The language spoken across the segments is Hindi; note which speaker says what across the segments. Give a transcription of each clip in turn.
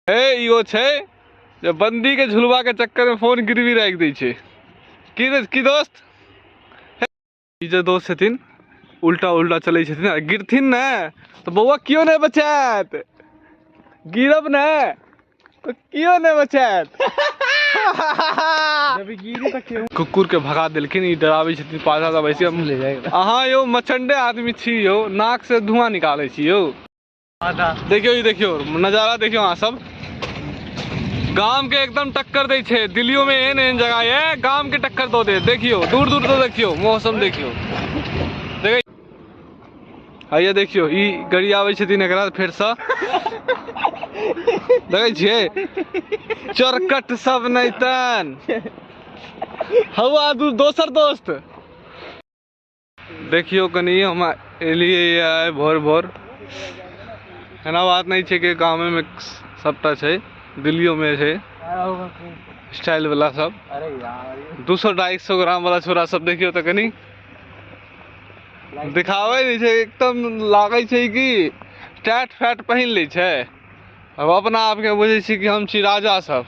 Speaker 1: इहो छै जे बंदी के झुलवा के चक्कर में फोन गिरवी राख दै छै। की दोस्त ई जे दोस्त छथिन उल्टा उल्टा चलै छथिन, गिरथिन ने तो बउआ क्यों नहीं बचात, गिरब ने तो क्यों नहीं बचात। कुकुर के भगा देलखिन, ई डराबै छथिन पाछा से वैसे हम ले जाएगा। अहाँ यो मचंडे आदमी छी यो, नाक से धुआं निकाले छी यो। देखियो ये देखियो नजारा देखियो, अहाँ सब गाम के एकदम टक्कर दे छे। दिल्लियों में एहन एहन जगह है गाम के टक्कर दो दे। देखियो दूर दूर तो देखियो मौसम देखियो। आइए देखियो ई गाड़ी आवे छथिन एकरा फेर से देखे छिए चरकट सब नैतन हवा दोसर दोस्त। देखियो कनी हम एलिए भोर भोर, एना बात नहीं छे कि गाँव में सबटा छे, दिल्लियों में छे स्टाइल वाला सब। 200-250 ग्राम वाला छोरा सब देखियो तो कनी दिखावे नहीं छे, एकदम लागे छे कि टैट फैट पहन ले छे। अब अपना आप के बुझे छी कि हम छी राजा सब,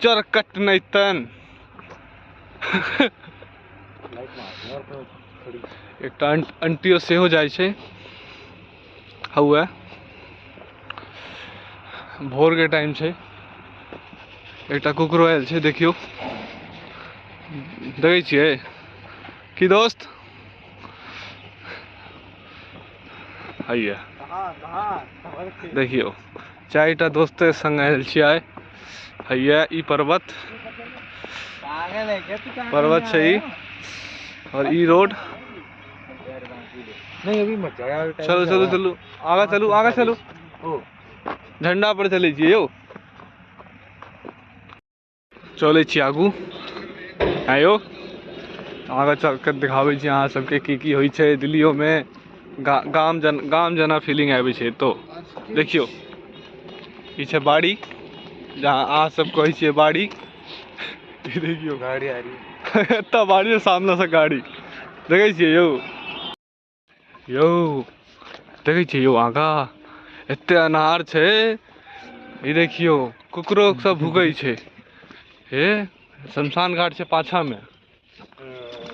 Speaker 1: चरकट नैतन। एक अंटियो से हो जाए छे हुआ भोर के टाइम छे, एक कुकरो आयल छे देखियो, देखे छिए की दोस्त आइए देखियो 4टा दोस्त संग आयल छिए। हैया ई पर्वत छे ई, और ई रोड। नहीं अभी मत जाओ, चलो चलो चलो आगा चलो आगा चलो, झंडा पर चले छिए यो। चले छी आगू आयो, आगा चल कर दिखावे छी अहाँ सबके की होई छे दिल्लियों में। गाम जना फीलिंग आवे छे। तो देखियो ई छे बाड़ी, जहाँ अहाँ सब कहे छिए बाड़ी। देखियो गाड़ी आ रही है इतना बाड़ी है, सामने से गाड़ी देखे छिए यो यो, देखे छिए यो आगा एते अनार छे। ये देखियो कुकरो सब भूकै छे, हे शमशान घाट छे पाछा में,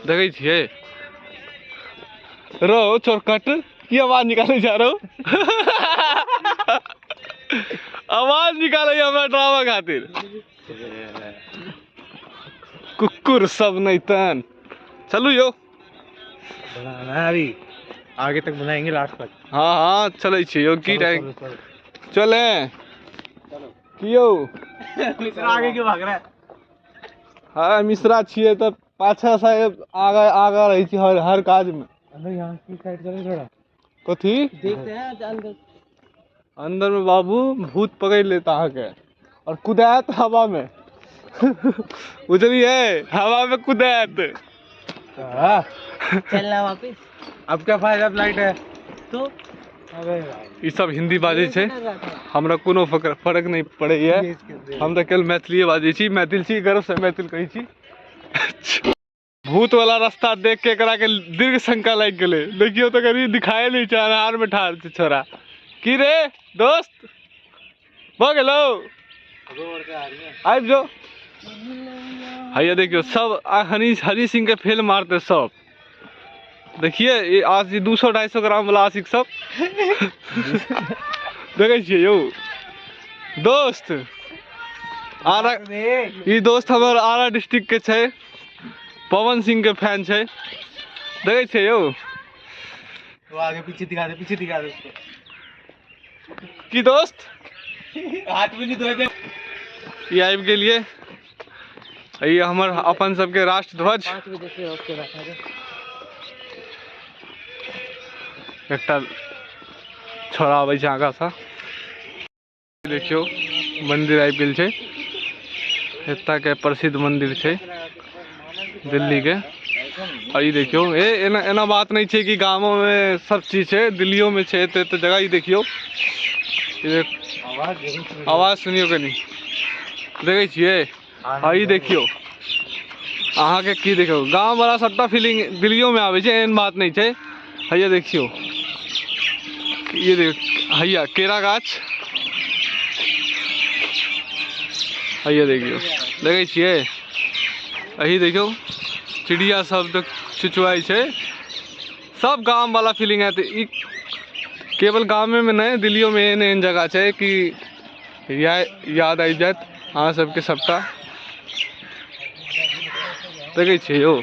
Speaker 1: देखे छिए। रो चोरकट की आवाज निकाले जा रहो। आवाज निकाले हमरा ड्रामा खातिर, कुकुर सब नैतन। चलो यो आगे तक बनाएंगे लास्ट तक। हाँ हाँ चले छी यो की टाइम चले कियो। मिश्रा आगे क्यों भाग रहा है? हाँ मिश्रा छिए तो पाछा से आगा आगा रही थी हर काज में। अंदर यहाँ की साइड चले थोड़ा कथी देखते हैं अंदर में बाबू भूत पकड़ लेता है और कुदात हवा में। उजली है हवा में कुदात। चलना वापिस, अब क्या फायदा लाइट है तो। ये सब हिंदी बाजे छे, हमरा कोनो फर्क नहीं पड़े है। हम तो केवल मैथिली बाजे छी, मैथिल छी, गर्व से मैथिल कही छी। भूत वाला रास्ता देख के करा के दीर्घ शंका लग गए। देखियो तो कभी दिखाए नहीं चार में ठार छोरा की रे दोस्त भ गेलो आइब जो। हैया देखियो सब हनी सिंह के फेल मारते सब। देखिए ये आज 200-250 ग्राम वाला आशिक सब। देखे छिए यो दोस्त आरा, ये दोस्त हमारे आरा डिस्ट्रिक्ट के छे, पवन सिंह के फैन छे। देखे छे यो तो आगे पीछे दिखा दे उसको की दोस्त हाथ में नहीं धोए। ये आइब के लिए ये हमर अपन सबके राष्ट्र ध्वज। एकटा छोरा आवे छे आगा सा, देखियो मंदिर आइब गेल छे। एता के प्रसिद्ध मंदिर छे दिल्ली के। और ये देखियो एना बात नहीं छे कि गाँवों में सब चीज छे, दिल्लियों में छे तो जगह ही देखियो। आवाज सुनियो कनी देखे छिए। ये देखियो अहाँ के की देखो गाँव वाला सबटा फीलिंग दिल्लियों में आवे छे, एहन बात नहीं छे। हैया देखियो ये देख हैया केरा गाछ आइए देखियो, देखे छिए अही देखियो चिड़िया सब तक चुचुआई छे। सब गांव वाला फीलिंग है। केवल गाँव में नहीं, दिल्लियों में एहन जगह है कि याद आई जात अहाँ सबके सबटा। देखे छिए यो,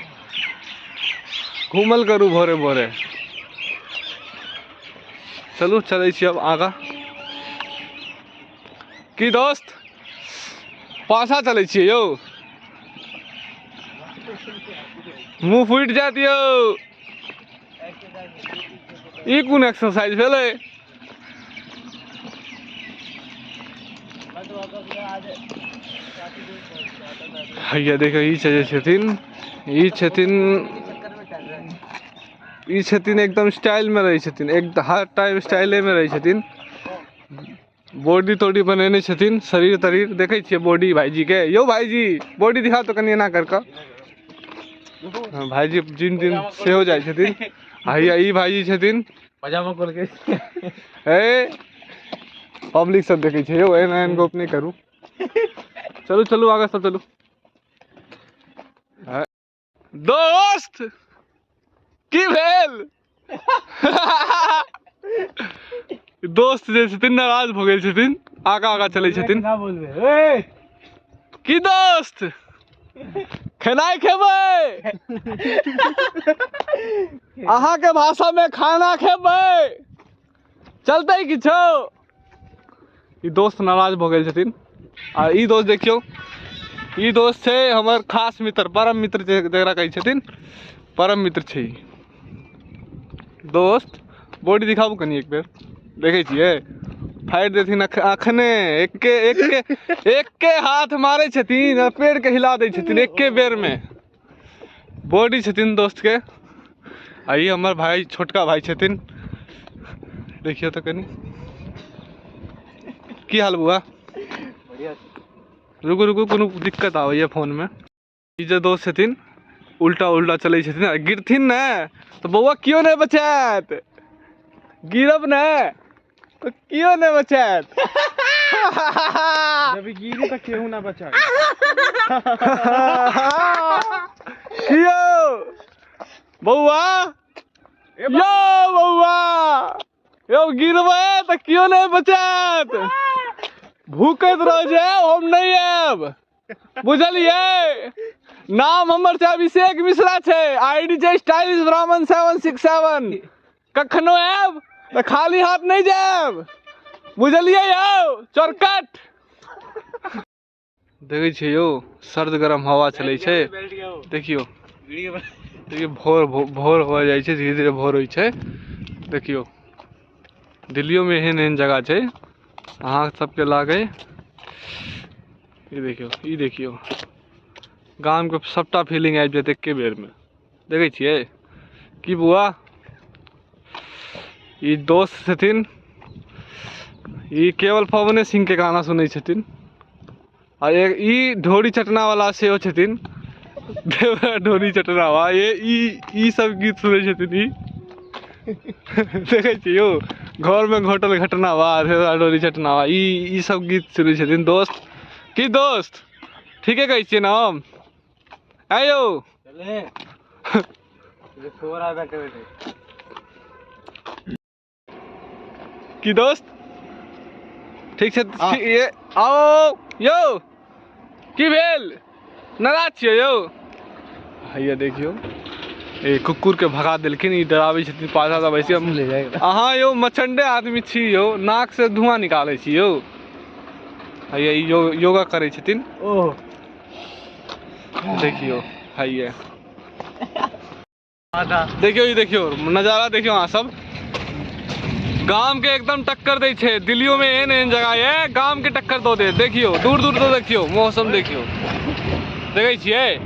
Speaker 1: घूमल करू भोरे भोरे। चलू चले छी अब आगा की दोस्त, पाछा चले छिए यो, मुँह फूट जात यो। ई कोन एक्सरसाइज भेलै? हैया देखियो ई छथिन, ई छथिन एकदम स्टाइल में रही छथिन, एक हर टाइम स्टाइले में रही छथिन। बॉडी तोडी बनेने छथिन, शरीर तरीर देखे छिए बॉडी भाईजी के। यो भाईजी बॉडी दिखा तो कनी एना करके। भाईजी जिम दिन से हो जाए छथिन। हैया ई भाईजी छथिन
Speaker 2: पजामा खोल के
Speaker 1: ए पब्लिक सब देखे छिए यो, एना एन गप नहीं करू। चलू चलू आगे सब चलू। दोस्त की भेल? दोस्त जे छथिन नाराज भ गेल छथिन, आगा आगा चले छथिन। की दोस्त खेनाई खेबै? अहाँ के भाषा में खाना खेबै? चलते किछो? ई दोस्त नाराज भ गेल छथिन। आ ई दोस्त देखियो, ई दोस्त छे हमर खास मित्र, परम मित्र जकरा कहै छथिन, परम मित्र छे। दोस्त बॉडी दिखाबू कनी एक बेर, देखे छिए फाइट देथिन अखने। एके हाथ मारे छथिन, पेड़ के हिला दे छथिन एके बेर में। बॉडी छथिन दोस्त के। आई हमर भाई, छोटका भाई छथिन, देखियो तो कनी। की हाल बुआ? रुकू रुकू, कोनो दिक्कत आवे फोन में। ई जे दोस्त छथिन उल्टा उल्टा चले छथिन, गिरथिन न तो बउआ क्यों नहीं बचात? गिरब न तो क्यों नहीं बचात?
Speaker 2: जब गिरी तो केहू ना बचाए।
Speaker 1: क्यों बउआ? यो बउआ, यो गिरबे तो क्यों नहीं बचात? भूखत रह जाए, हम नहीं आब, बुझलिए? नाम हमर छै अभिषेक मिश्रा छै, आईडी छै स्टाइलिश ब्राह्मण 767। कखनो आब तो खाली हाथ नहीं जाब, बुझलिए यो चोरकट। देखे छिए यो सर्द गरम हवा चले छै, देखियो देखियो भोर हो जाए छै, धीरे धीरे भोर होई छै। देखियो दिल्लियों में एहन जगह छै अहाँ सबके लागे। ई देखियो गाम के सबटा फीलिंग आबि जाए एके बेर में। देखे छिए की बुआ? ई दोस्त छथिन, ई केवल पवने सिंह के गाना सुनै छथिन। और एक ई ढोरी चटना वाला सेहो छथिन, ढोरी चटना वा ई सब गीत सुनै छथिन। ई देखे छिए यो घर में घटल घटना वा, ढोरी चटना वा, ई सब गीत सुनै छथिन। दोस्त की दोस्त ठीके कहै छिए ना हम? आयो की दोस्त ठीक छै? ये आओ यो, की भेल? नाराज छियै यो? हैया देखियो ए कुकुर के भगा देलखिन, ई डराबै छथिन पाछा से वैसे। अहाँ यो मचंडे आदमी छी यो, नाक से धुआं निकालै छी यो। हैया ई योगा करै छथिन।
Speaker 2: ओह
Speaker 1: देखियो हैया देखियो, ई देखियो नजारा देखियो। अहाँ सब गाम के एकदम टक्कर दे छे। दिल्लियों में एहन जगह है गाम के टक्कर दो दे। देखियो दूर दूर तो देखियो मौसम, देखियो देखे छिए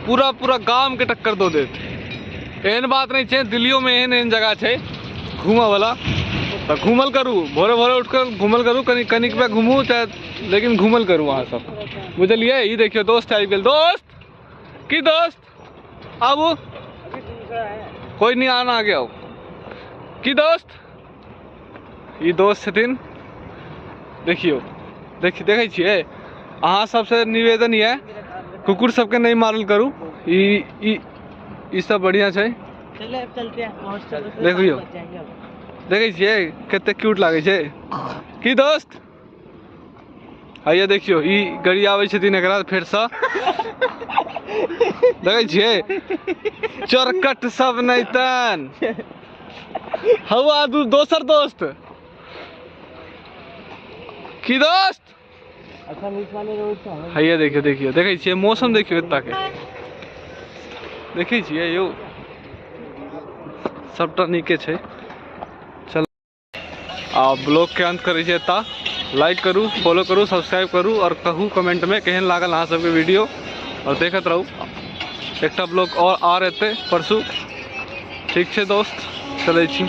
Speaker 1: पूरा पूरा गाम के टक्कर दो दे। एहन बात नहीं छे, दिल्लियों में एहन जगह छे घूमा वाला, तो घूमल करू। भोरे भोरे उठकर घूमल करू, कनी कनिक पे घूमू चाहे, लेकिन घूमल करू वहाँ सब, बुझलिए? ये देखियो दोस्त आबि गेल। दोस्त की दोस्त आबू, कोई नहीं आना, आगे आओ। की दोस्त? ये दोस्त छथिन, देखियो देखे छिए अहाँ सबसे निवेदन ये कुकुर सबके नहीं मारल करू। ई सब बढ़िया छै।
Speaker 2: चले चलते हैं।
Speaker 1: देखियो देखे छियै कते क्यूट लागे छै की दोस्त। आइए देखियो ई गड़ी आबै छथिन एकरा फेर से देखे छियै चरकट सब नैतन हवा दोसर दोस्त की दोस्त।
Speaker 2: अच्छा बीच वाले रोड से
Speaker 1: हैया देखियो देखियो देखे छियै मौसम देखियो एतऽ के देखे छियै यौ सबटा नीके छै। चल आ ब्लॉग के अंत करै छै एतऽ। लाइक करू, फॉलो करू, सब्सक्राइब करू और कहू कमेंट में केहन लागल अहाँ सबके वीडियो और देखत रहू। एकटा ब्लॉग और आ रहते परसू। ठीक छै दोस्त चलै छी।